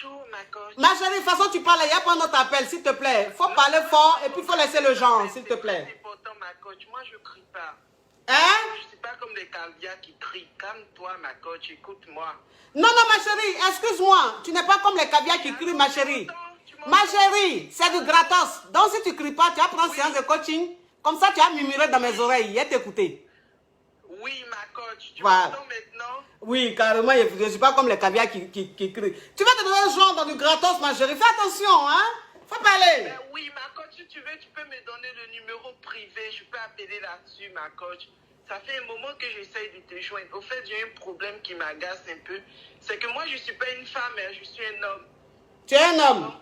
Bonjour, ma coach. Ma chérie, de toute façon, tu parles, il n'y a pas notre appel, s'il te plaît. Il faut parler fort et puis il faut laisser le genre, s'il te plaît. C'est important, ma coach. Moi, je ne crie pas. Hein? Je ne suis pas comme les caviars qui crient. Calme-toi, ma coach. Écoute-moi. Non, non, ma chérie, excuse-moi. Tu n'es pas comme les caviars qui crient, ma chérie. Ma chérie, c'est du gratos. Donc, si tu ne cries pas, tu vas prendre séance de coaching. Comme ça, tu vas murmurer dans mes oreilles et t'écouter. Oui, ma coach. Tu Voilà. m'entends maintenant? Oui, carrément, je ne suis pas comme les caviars qui crient. Tu vas te donner un genre dans du gratos, ma chérie. Fais attention, hein. Faut parler. Ben oui, ma coach, si tu veux, tu peux me donner le numéro privé. Je peux appeler là-dessus, ma coach. Ça fait un moment que j'essaye de te joindre. Au fait, j'ai un problème qui m'agace un peu. C'est que moi, je ne suis pas une femme, hein, je suis un homme. Tu es un homme.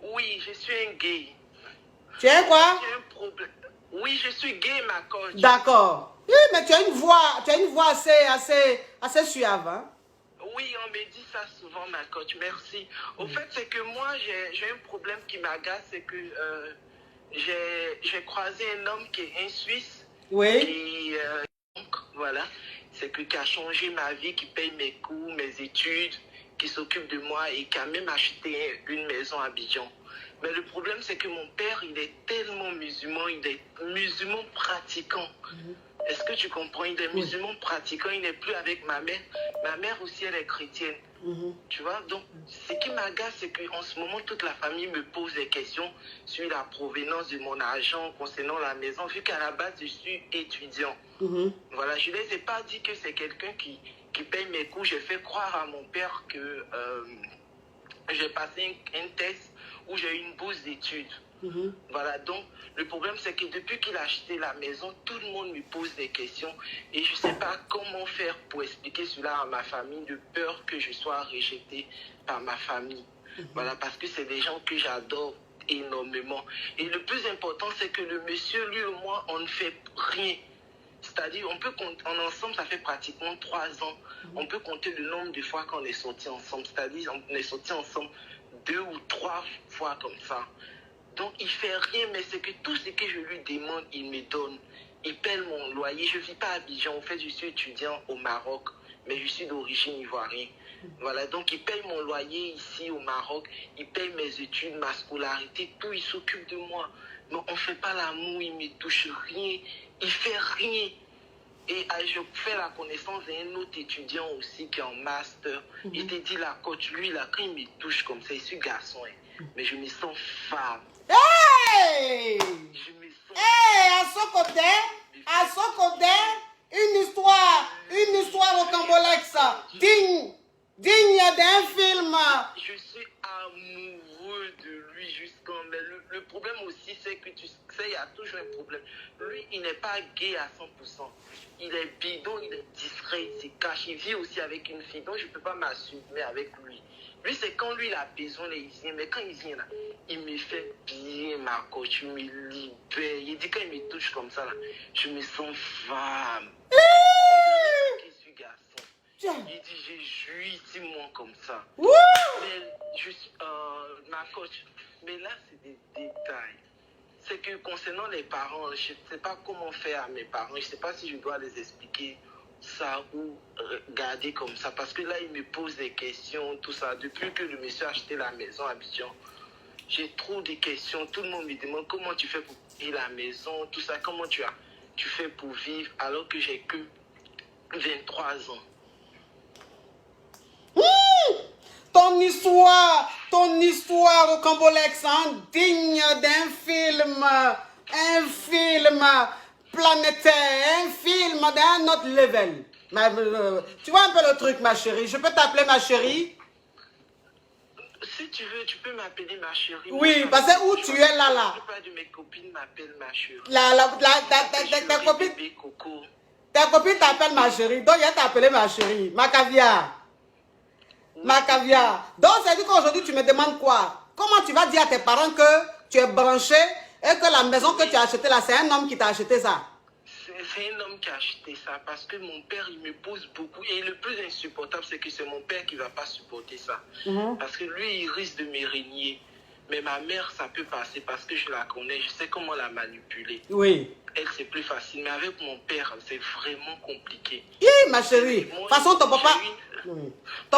Oui, je suis un gay. Tu es quoi? J'ai un problème. Oui, je suis gay, ma coach. D'accord. Oui, mais tu as une voix assez suave, hein? Oui, on me dit ça souvent, ma coach. Merci. Au fait, c'est que moi, j'ai un problème qui m'agace, c'est que j'ai croisé un homme qui est un Suisse. Oui. Qui, donc, voilà, c'est que qui a changé ma vie, qui paye mes cours, mes études, qui s'occupe de moi et qui a même acheté une maison à Abidjan. Mais le problème, c'est que mon père, il est tellement musulman, il est musulman pratiquant. Est-ce que tu comprends? Il est musulman pratiquant, il n'est plus avec ma mère. Ma mère aussi, elle est chrétienne. Tu vois? Donc, ce qui m'agace, c'est qu'en ce moment, toute la famille me pose des questions sur la provenance de mon argent concernant la maison, vu qu'à la base, je suis étudiant. Voilà, je ne les ai pas dit que c'est quelqu'un qui paye mes cours. J'ai fait croire à mon père que j'ai passé un test où j'ai eu une bourse d'études. Voilà, donc le problème c'est que depuis qu'il a acheté la maison, tout le monde me pose des questions et je ne sais pas comment faire pour expliquer cela à ma famille, de peur que je sois rejeté par ma famille. Voilà, parce que c'est des gens que j'adore énormément. Et le plus important, c'est que le monsieur, lui et moi, on ne fait rien. C'est-à-dire, on peut compter, ensemble, ça fait pratiquement 3 ans. On peut compter le nombre de fois qu'on est sortis ensemble. C'est-à-dire, on est sortis ensemble 2 ou 3 fois comme ça. Donc, il ne fait rien, mais c'est que tout ce que je lui demande, il me donne. Il paie mon loyer. Je ne vis pas à Abidjan. En fait, je suis étudiant au Maroc, mais je suis d'origine ivoirienne. Voilà, donc il paye mon loyer ici au Maroc. Il paye mes études, ma scolarité, tout. Il s'occupe de moi. Mais on ne fait pas l'amour, il ne me touche rien. Il ne fait rien. Et je fais la connaissance d'un autre étudiant aussi qui est en master. Il te dit, la coach, lui, là, quand il me touche comme ça, je suis garçon, hein, mais je me sens femme. Hey! Je me sens... Hey, à son côté, une histoire rocambolexe, digne d'un film. Je suis amoureux de lui jusqu'en... Mais le problème aussi, c'est que tu sais, il y a toujours un problème. Lui, il n'est pas gay à 100%. Il est bidon, il est discret, il se cache. Il vit aussi avec une fille, donc je ne peux pas m'assumer avec lui. Lui, c'est quand lui, il a besoin, il vient. Mais quand il vient, là, il me fait bien, ma coach, il me libère. Il dit, quand il me touche comme ça, là, je me sens femme. Je suis garçon. Il dit, j'ai joui si moi comme ça. Mais je suis, ma coach, mais là, c'est des détails. C'est que concernant les parents, je ne sais pas comment faire à mes parents. Je ne sais pas si je dois les expliquer ça ou garder comme ça. Parce que là, ils me posent des questions, tout ça. Depuis que le monsieur a acheté la maison à Abidjan, j'ai trop de questions. Tout le monde me demande comment tu fais pour payer la maison, tout ça. Comment tu fais pour vivre alors que j'ai que 23 ans. Ton histoire au Cambolex, hein, digne d'un film, un film planétaire, un film d'un autre level. Mais, tu vois un peu le truc, ma chérie. Je peux t'appeler ma chérie? Si tu veux, tu peux m'appeler ma chérie. Oui, parce que où tu es là. La plupart de mes copines m'appellent ma chérie. Ta copine t'appelle ma chérie, donc elle t'appelle ma chérie, ma caviar. Ma caviar. Donc, c'est dire qu'aujourd'hui, tu me demandes quoi? Comment tu vas dire à tes parents que tu es branché et que la maison que tu as achetée là, c'est un homme qui t'a acheté ça? C'est un homme qui a acheté ça parce que mon père, il me pose beaucoup. Et le plus insupportable, c'est que c'est mon père qui ne va pas supporter ça. Parce que lui, il risque de me régner. Mais ma mère, ça peut passer parce que je la connais. Je sais comment la manipuler. Oui. Elle, c'est plus facile. Mais avec mon père, c'est vraiment compliqué. Ma chérie. De toute façon, ton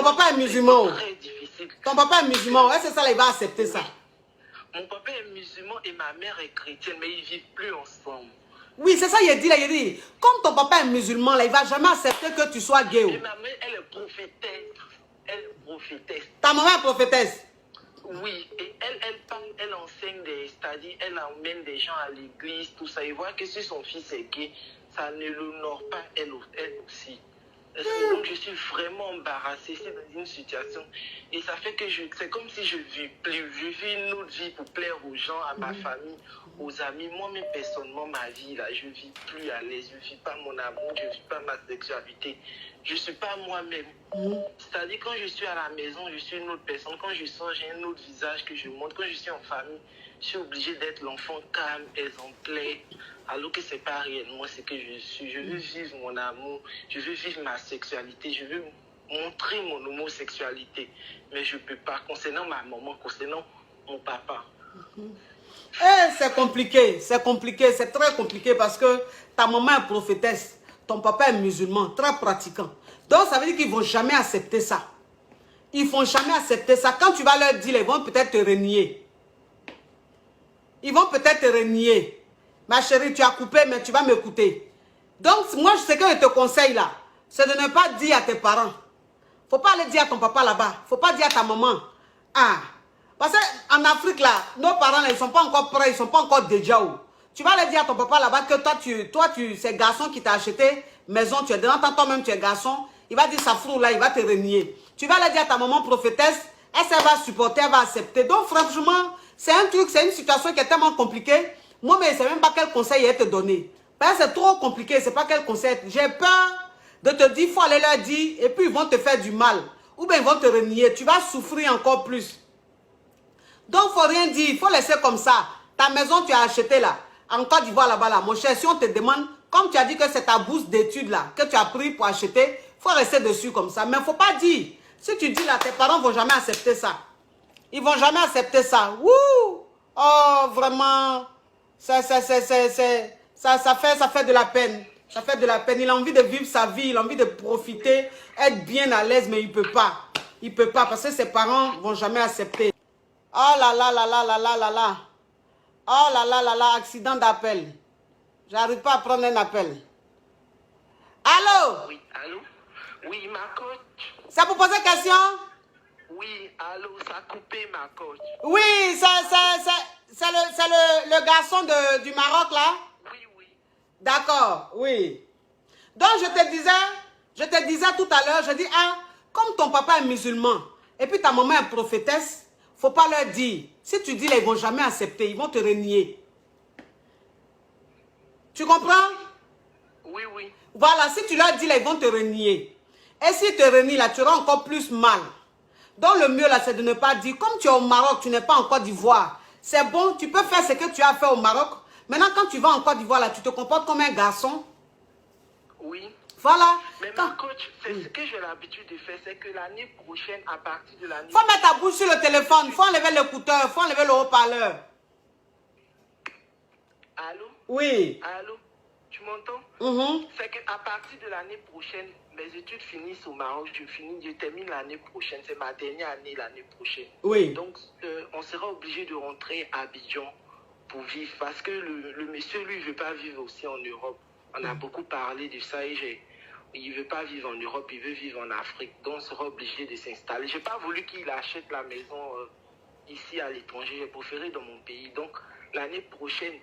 papa est musulman. C'est très difficile. difficile. Ton papa est musulman, est-ce que ça, là, il va accepter ça? Mon papa est musulman et ma mère est chrétienne, mais ils ne vivent plus ensemble. Oui, c'est ça, il a dit là, il a dit, comme ton papa est musulman, là, il ne va jamais accepter que tu sois gay. Et ma mère, elle est prophétesse. Elle est prophétesse. Ta maman est prophétesse? Oui, et elle parle, elle enseigne c'est-à-dire, elle emmène des gens à l'église, tout ça. Il voit que si son fils est gay, ça ne l'honore pas, elle aussi. Donc je suis vraiment embarrassée, c'est dans une situation. Et ça fait que c'est comme si je vis plus. Je vis une autre vie pour plaire aux gens, à ma famille, aux amis. Moi-même, personnellement, ma vie, là, je ne vis plus à l'aise. Je ne vis pas mon amour, je ne vis pas ma sexualité. Je ne suis pas moi-même. C'est-à-dire, quand je suis à la maison, je suis une autre personne. Quand je sors, j'ai un autre visage que je montre. Quand je suis en famille, je suis obligée d'être l'enfant calme, exemplaire. Alors que ce n'est pas réellement ce que je suis. Je veux vivre mon amour, je veux vivre ma sexualité, je veux montrer mon homosexualité. Mais je ne peux pas, concernant ma maman, concernant mon papa. C'est compliqué, c'est très compliqué parce que ta maman est prophétesse, ton papa est musulman, très pratiquant. Donc ça veut dire qu'ils ne vont jamais accepter ça. Ils ne vont jamais accepter ça. Quand tu vas leur dire, ils vont peut-être te renier. Ils vont peut-être te renier. Ma chérie, tu as coupé, mais tu vas m'écouter. Donc, moi, ce que je te conseille là, c'est de ne pas dire à tes parents. Il ne faut pas aller dire à ton papa là-bas. Il ne faut pas dire à ta maman. Ah, parce qu'en Afrique là, nos parents, là, ils ne sont pas encore prêts, ils ne sont pas encore déjà où. Tu vas aller dire à ton papa là-bas que toi, c'est garçon qui t'a acheté maison, tu es dedans, toi-même tu es garçon. Il va dire ça frou là, il va te renier. Tu vas aller dire à ta maman prophétesse, elle va supporter, elle va accepter. Donc, franchement, c'est un truc, c'est une situation qui est tellement compliquée. Moi, mais je ne sais même pas quel conseil il te donner. Parce que c'est trop compliqué, je ne sais pas quel conseil. J'ai peur de te dire, il faut aller leur dire, et puis ils vont te faire du mal. Ou bien ils vont te renier. Tu vas souffrir encore plus. Donc, il ne faut rien dire, il faut laisser comme ça. Ta maison, tu as acheté là, en Côte d'Ivoire là-bas, là. Mon cher, si on te demande, comme tu as dit que c'est ta bourse d'études là, que tu as pris pour acheter, il faut rester dessus comme ça. Mais il ne faut pas dire. Si tu dis là, tes parents ne vont jamais accepter ça. Ils ne vont jamais accepter ça. Wouh! Oh, vraiment... Ça fait de la peine. Ça fait de la peine. Il a envie de vivre sa vie, il a envie de profiter, être bien à l'aise, mais il ne peut pas. Il ne peut pas parce que ses parents ne vont jamais accepter. Oh là là là là là là là là. Oh là là là là, accident d'appel. J'arrive pas à prendre un appel. Allô? Oui, allô? Oui, ma coach. C'est pour poser question? Oui, allô, ça a coupé ma coach. Oui, c'est le garçon du Maroc là? Oui, oui. D'accord, oui. Donc je te disais tout à l'heure, je dis, ah, comme ton papa est musulman, et puis ta maman est prophétesse, faut pas leur dire. Si tu dis, là, ils vont jamais accepter, ils vont te renier. Tu comprends? Oui, oui. Voilà, si tu leur dis, là, ils vont te renier. Et s'ils te renient, là, tu auras encore plus mal. Donc le mieux, là, c'est de ne pas dire, comme tu es au Maroc, tu n'es pas en Côte d'Ivoire. C'est bon, tu peux faire ce que tu as fait au Maroc. Maintenant, quand tu vas en Côte d'Ivoire, là, tu te comportes comme un garçon. Oui. Voilà. Mais ma coach, c'est ce que j'ai l'habitude de faire, c'est que l'année prochaine, à partir de l'année... Faut mettre ta bouche sur le téléphone, faut enlever l'écouteur, faut enlever le haut-parleur. Allô? Oui. Allô? Tu m'entends? C'est qu'à partir de l'année prochaine, mes études finissent au Maroc, je termine l'année prochaine, c'est ma dernière année l'année prochaine. Oui. Donc, on sera obligé de rentrer à Abidjan pour vivre, parce que le monsieur, lui, ne veut pas vivre aussi en Europe. On a beaucoup parlé de ça et il ne veut pas vivre en Europe, il veut vivre en Afrique. Donc, on sera obligé de s'installer. Je n'ai pas voulu qu'il achète la maison ici à l'étranger, j'ai préféré dans mon pays. Donc, l'année prochaine,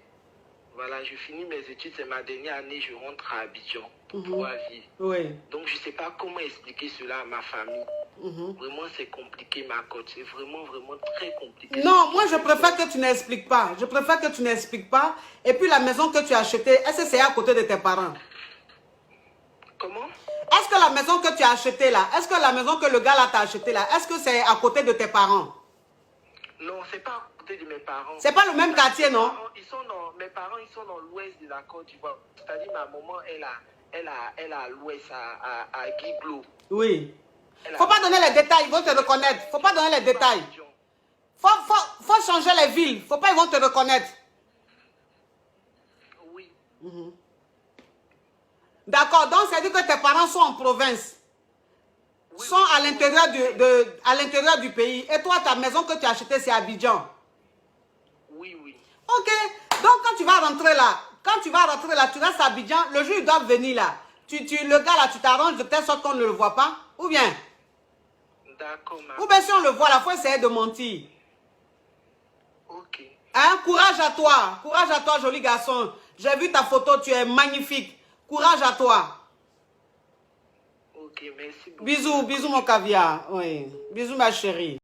voilà, je finis mes études, c'est ma dernière année, je rentre à Abidjan pour pouvoir vivre. Oui. Donc, je ne sais pas comment expliquer cela à ma famille. Vraiment, c'est compliqué, ma coach. C'est vraiment, vraiment très compliqué. Non, moi, je préfère que tu n'expliques pas. Je préfère que tu n'expliques pas. Et puis, la maison que tu as achetée, est-ce que c'est à côté de tes parents? Comment? Est-ce que la maison que tu as achetée là, est-ce que la maison que le gars là t'a achetée là, est-ce que c'est à côté de tes parents? Non, c'est pas à côté de mes parents. C'est pas le même quartier, non? Mes parents, ils sont dans l'ouest de la Côte d'Ivoire. C'est-à-dire, ma maman, elle est à l'ouest, à Guiglo. Oui. Faut pas donner les détails, ils vont te reconnaître. Faut pas donner les détails. Faut changer les villes. Faut pas, ils vont te reconnaître. Oui. D'accord, donc ça veut dire que tes parents sont en province. sont à l'intérieur du pays. Et toi, ta maison que tu as achetée, c'est à Abidjan. Oui, oui. Ok. Donc, quand tu vas rentrer là, tu restes à Abidjan. Le jour, ils doivent venir là. Le gars là, tu t'arranges de telle sorte qu'on ne le voit pas. Ou bien? D'accord, maman. Ou bien si on le voit, il faut essayer de mentir. Ok. Hein? Courage à toi. Courage à toi, joli garçon. J'ai vu ta photo, tu es magnifique. Courage à toi. Ok, merci beaucoup. Bisous, bisous mon caviar. Oui. Bisous ma chérie.